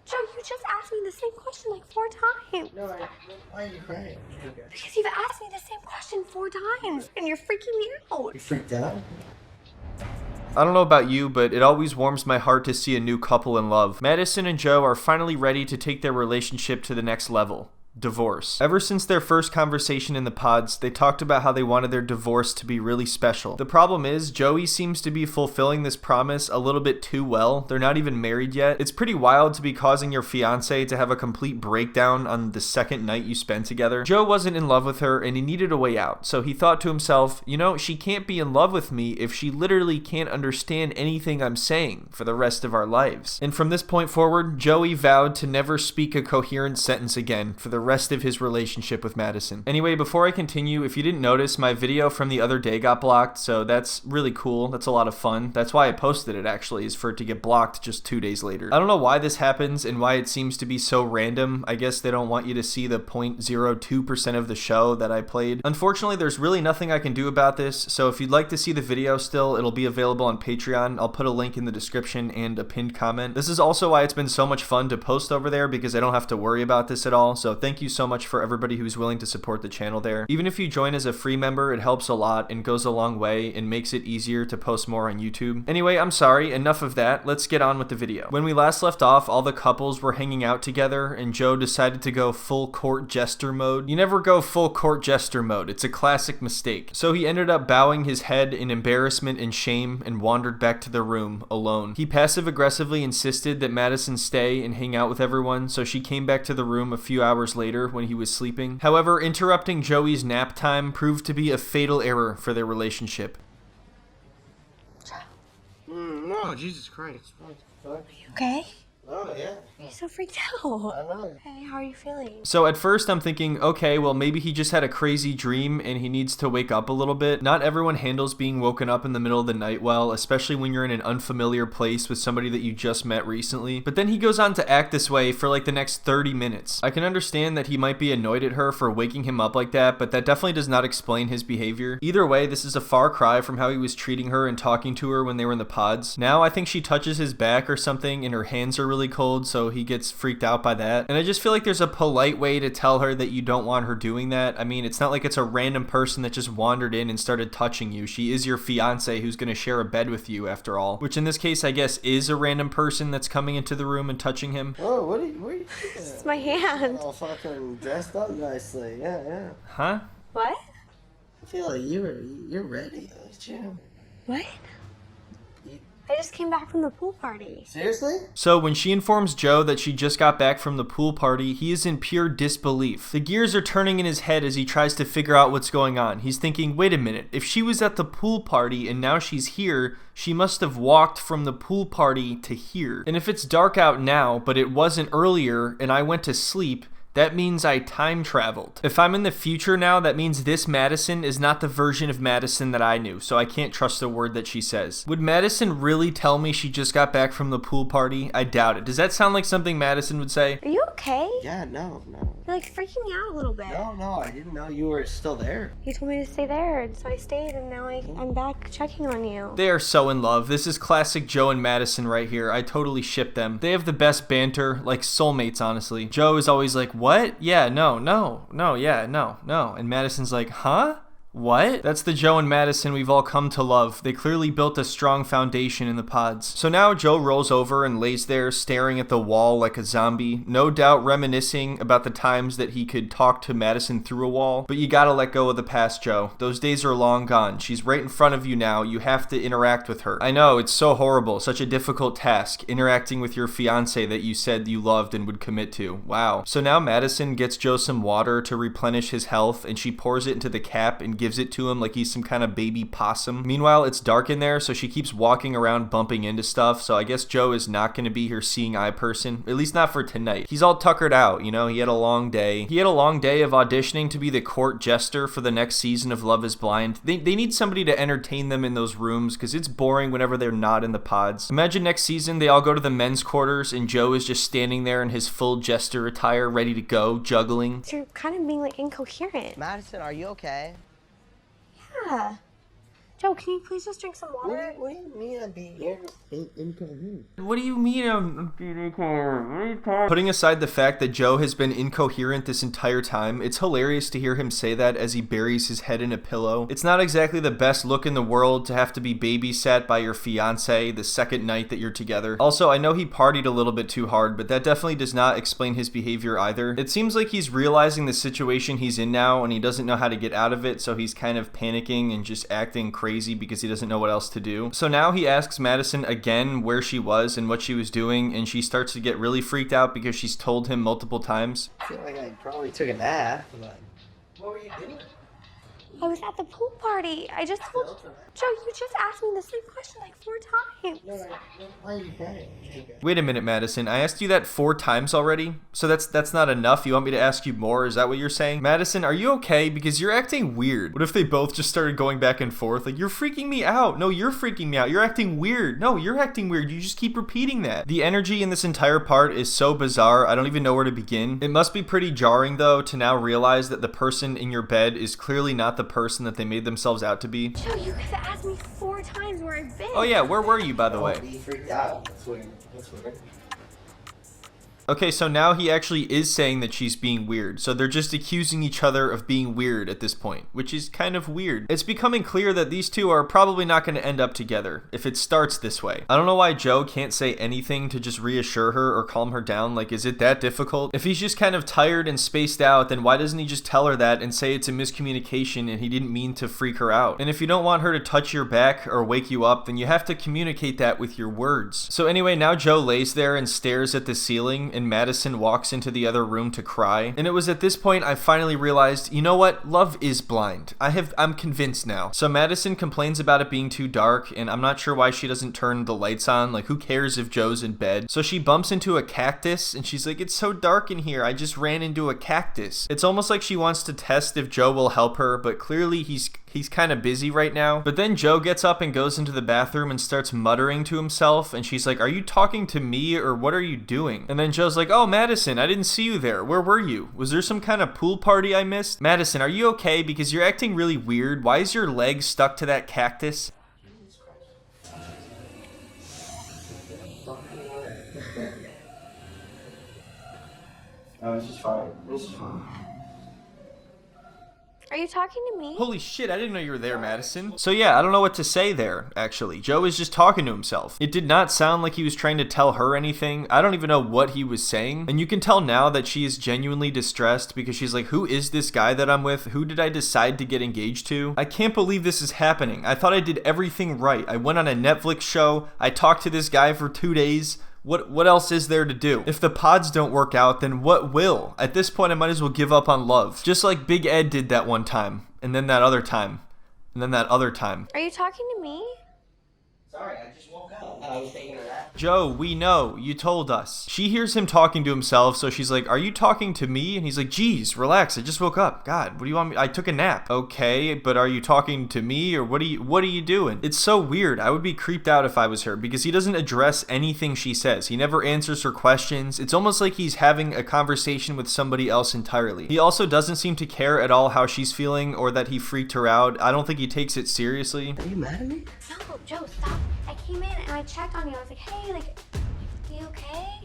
Joe, you just asked me the same question like 4 times. No, why are you crying? Because you've asked me the same question 4 times, and you're freaking me out. You freaked out? I don't know about you, but it always warms my heart to see a new couple in love. Madison and Joe are finally ready to take their relationship to the next level. Divorce. Ever since their first conversation in the pods, they talked about how they wanted their divorce to be really special. The problem is, Joey seems to be fulfilling this promise a little bit too well. They're not even married yet. It's pretty wild to be causing your fiance to have a complete breakdown on the second night you spend together. Joe wasn't in love with her and he needed a way out, so he thought to himself, you know, she can't be in love with me if she literally can't understand anything I'm saying for the rest of our lives. And from this point forward, Joey vowed to never speak a coherent sentence again for the rest of his relationship with Madison. Anyway, before I continue, if you didn't notice, my video from the other day got blocked, so that's really cool. That's a lot of fun. That's why I posted it, actually, is for it to get blocked just 2 days later. I don't know why this happens and why it seems to be so random. I guess they don't want you to see the 0.02% of the show that I played. Unfortunately, there's really nothing I can do about this, so if you'd like to see the video still, it'll be available on Patreon. I'll put a link in the description and a pinned comment. This is also why it's been so much fun to post over there, because I don't have to worry about this at all, so thank you so much for everybody who's willing to support the channel there. Even if you join as a free member, it helps a lot and goes a long way and makes it easier to post more on YouTube. Anyway, I'm sorry, enough of that. Let's get on with the video. When we last left off, all the couples were hanging out together and Joe decided to go full court jester mode. You never go full court jester mode. It's a classic mistake. So he ended up bowing his head in embarrassment and shame and wandered back to the room alone. He passive aggressively insisted that Madison stay and hang out with everyone, so she came back to the room a few hours later when he was sleeping. However, interrupting Joey's nap time proved to be a fatal error for their relationship. No, Jesus Christ. What the fuck? Are you okay? Oh, yeah. You're so freaked out. I know. Hey, how are you feeling? So at first I'm thinking, okay, well maybe he just had a crazy dream and he needs to wake up a little bit. Not everyone handles being woken up in the middle of the night well, especially when you're in an unfamiliar place with somebody that you just met recently. But then he goes on to act this way for like the next 30 minutes. I can understand that he might be annoyed at her for waking him up like that, but that definitely does not explain his behavior. Either way, this is a far cry from how he was treating her and talking to her when they were in the pods. Now I think she touches his back or something and her hands are really cold, so he gets freaked out by that. And I just feel like there's a polite way to tell her that you don't want her doing that. I mean, it's not like it's a random person that just wandered in and started touching you. She is your fiance who's going to share a bed with you after all, which in this case I guess is a random person that's coming into the room and touching him. Whoa, what are you doing? It's my hand. All fucking dressed up nicely. Yeah. Huh? What? I feel like you're ready. Look at you. What? I just came back from the pool party. Seriously? So when she informs Joe that she just got back from the pool party, he is in pure disbelief. The gears are turning in his head as he tries to figure out what's going on. He's thinking, wait a minute, if she was at the pool party and now she's here, she must have walked from the pool party to here. And if it's dark out now, but it wasn't earlier and I went to sleep, that means I time traveled. If I'm in the future now, that means this Madison is not the version of Madison that I knew, so I can't trust a word that she says. Would Madison really tell me she just got back from the pool party? I doubt it. Does that sound like something Madison would say? Are you okay? Yeah, no. You're like freaking me out a little bit. No, I didn't know you were still there. You told me to stay there, and so I stayed, and now I'm back checking on you. They are so in love. This is classic Joe and Madison right here. I totally ship them. They have the best banter, like soulmates, honestly. Joe is always like, what? Yeah, no. And Madison's like, huh? What? That's the Joe and Madison we've all come to love. They clearly built a strong foundation in the pods. So now Joe rolls over and lays there staring at the wall like a zombie, no doubt reminiscing about the times that he could talk to Madison through a wall. But you gotta let go of the past, Joe. Those days are long gone. She's right in front of you now. You have to interact with her. I know, it's so horrible, such a difficult task, interacting with your fiance that you said you loved and would commit to. Wow. So now Madison gets Joe some water to replenish his health, and she pours it into the cap and gives it to him like he's some kind of baby possum. Meanwhile, it's dark in there, so she keeps walking around bumping into stuff, so I guess Joe is not going to be her seeing eye person, at least not for tonight. He's all tuckered out, you know, he had a long day. He had a long day of auditioning to be the court jester for the next season of Love is Blind. They need somebody to entertain them in those rooms, because it's boring whenever they're not in the pods. Imagine next season they all go to the men's quarters, and Joe is just standing there in his full jester attire, ready to go, juggling. You're kind of being like incoherent. Madison, are you okay? Yeah. Joe, can you please just drink some water? What do you mean I'm being incoherent? What do you mean I'm being incoherent? What are you talking? Putting aside the fact that Joe has been incoherent this entire time, it's hilarious to hear him say that as he buries his head in a pillow. It's not exactly the best look in the world to have to be babysat by your fiance the second night that you're together. Also, I know he partied a little bit too hard, but that definitely does not explain his behavior either. It seems like he's realizing the situation he's in now and he doesn't know how to get out of it, so he's kind of panicking and just acting crazy because he doesn't know what else to do. So now he asks Madison again where she was and what she was doing, and she starts to get really freaked out because she's told him multiple times. I feel like I probably took a nap, but what were you doing? I was at the pool party. I just told you. Joe, you just asked me the same question like 4 times. Why are you crying? Wait a minute, Madison. I asked you that 4 times already? So that's not enough? You want me to ask you more? Is that what you're saying? Madison, are you okay? Because you're acting weird. What if they both just started going back and forth? Like, you're freaking me out. No, you're freaking me out. You're acting weird. No, you're acting weird. You just keep repeating that. The energy in this entire part is so bizarre. I don't even know where to begin. It must be pretty jarring, though, to now realize that the person in your bed is clearly not the person that they made themselves out to be. Joe, you could have asked me 4 times where I've been. Oh yeah, where were you, by the way? Be freaked out. That's weird. Okay, so now he actually is saying that she's being weird. So they're just accusing each other of being weird at this point, which is kind of weird. It's becoming clear that these two are probably not going to end up together if it starts this way. I don't know why Joe can't say anything to just reassure her or calm her down. Like, is it that difficult? If he's just kind of tired and spaced out, then why doesn't he just tell her that and say it's a miscommunication and he didn't mean to freak her out? And if you don't want her to touch your back or wake you up, then you have to communicate that with your words. So anyway, now Joe lays there and stares at the ceiling, and Madison walks into the other room to cry. And it was at this point I finally realized, you know what? Love is blind. I'm convinced now. So Madison complains about it being too dark, and I'm not sure why she doesn't turn the lights on. Like, who cares if Joe's in bed? So she bumps into a cactus, and she's like, it's so dark in here. I just ran into a cactus. It's almost like she wants to test if Joe will help her, but clearly he's kind of busy right now. But then Joe gets up and goes into the bathroom and starts muttering to himself, and she's like, are you talking to me or what are you doing? And then Joe's like, oh, Madison, I didn't see you there. Where were you? Was there some kind of pool party I missed? Madison, are you okay? Because you're acting really weird. Why is your leg stuck to that cactus? Oh, it's just fine. It's just fine. Are you talking to me? Holy shit, I didn't know you were there, Madison. So yeah, I don't know what to say there, actually. Joe is just talking to himself. It did not sound like he was trying to tell her anything. I don't even know what he was saying. And you can tell now that she is genuinely distressed because she's like, who is this guy that I'm with? Who did I decide to get engaged to? I can't believe this is happening. I thought I did everything right. I went on a Netflix show. I talked to this guy for 2 days. What else is there to do? If the pods don't work out, then what will? At this point, I might as well give up on love. Just like Big Ed did that one time, and then that other time, and then that other time. Are you talking to me? Sorry, I just woke up. I was thinking of that. Joe, we know. You told us. She hears him talking to himself, so she's like, are you talking to me? And he's like, geez, relax. I just woke up. God, what do you want me? I took a nap. Okay, but are you talking to me or what are you doing? It's so weird. I would be creeped out if I was her because he doesn't address anything she says. He never answers her questions. It's almost like he's having a conversation with somebody else entirely. He also doesn't seem to care at all how she's feeling or that he freaked her out. I don't think he takes it seriously. Are you mad at me? No, Joe, stop. I came in and I checked on you. I was like, hey, like, are you okay?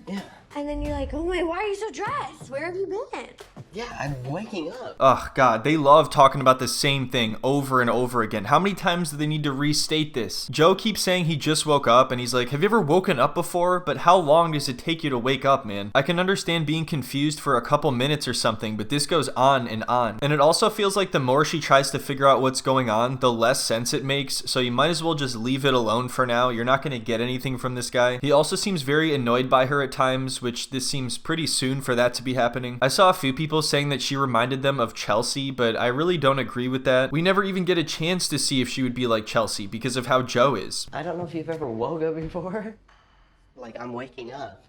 Yeah. And then you're like, oh my, why are you so dressed? Where have you been? Yeah, I'm waking up. Ugh, God, they love talking about the same thing over and over again. How many times do they need to restate this? Joe keeps saying he just woke up, and he's like, have you ever woken up before? But how long does it take you to wake up, man? I can understand being confused for a couple minutes or something, but this goes on. And it also feels like the more she tries to figure out what's going on, the less sense it makes, so you might as well just leave it alone for now. You're not going to get anything from this guy. He also seems very annoyed by her at times, which this seems pretty soon for that to be happening. I saw a few people saying that she reminded them of Chelsea, but I really don't agree with that. We never even get a chance to see if she would be like Chelsea because of how Joe is. I don't know if you've ever woke up before. Like, I'm waking up.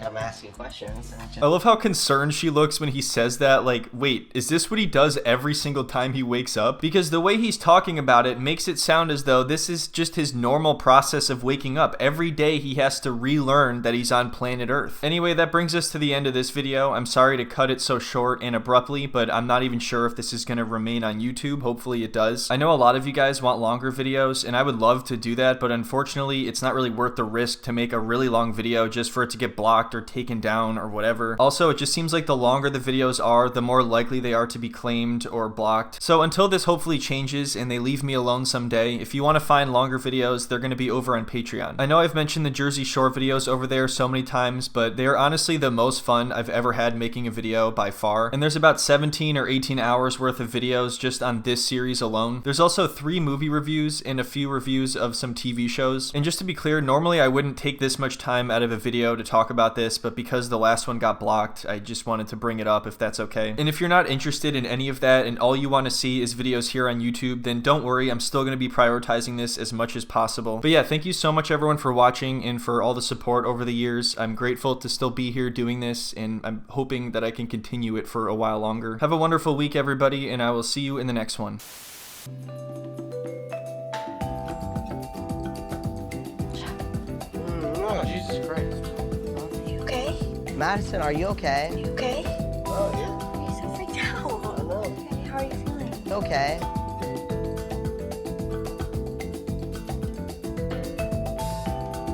I'm asking questions. And I love how concerned she looks when he says that. Like, wait, is this what he does every single time he wakes up? Because the way he's talking about it makes it sound as though this is just his normal process of waking up. Every day he has to relearn that he's on planet Earth. Anyway, that brings us to the end of this video. I'm sorry to cut it so short and abruptly, but I'm not even sure if this is going to remain on YouTube. Hopefully it does. I know a lot of you guys want longer videos, and I would love to do that, but unfortunately it's not really worth the risk to make a really long video just for it to get blocked or taken down or whatever. Also, it just seems like the longer the videos are, the more likely they are to be claimed or blocked. So until this hopefully changes and they leave me alone someday, if you want to find longer videos, they're going to be over on Patreon. I know I've mentioned the Jersey Shore videos over there so many times, but they are honestly the most fun I've ever had making a video by far. And there's about 17 or 18 hours worth of videos just on this series alone. There's also 3 movie reviews and a few reviews of some TV shows. And just to be clear, normally I wouldn't take this much time out of a video to talk about this, but because the last one got blocked, I just wanted to bring it up if that's okay. And if you're not interested in any of that and all you want to see is videos here on YouTube, then don't worry, I'm still going to be prioritizing this as much as possible. But yeah, thank you so much everyone for watching and for all the support over the years. I'm grateful to still be here doing this, and I'm hoping that I can continue it for a while longer. Have a wonderful week, everybody, and I will see you in the next one. Oh, Jesus Christ. Are you okay? Madison, are you okay? You okay? Oh, yeah. Are you so freaked out? I know. Okay, how are you feeling? Okay.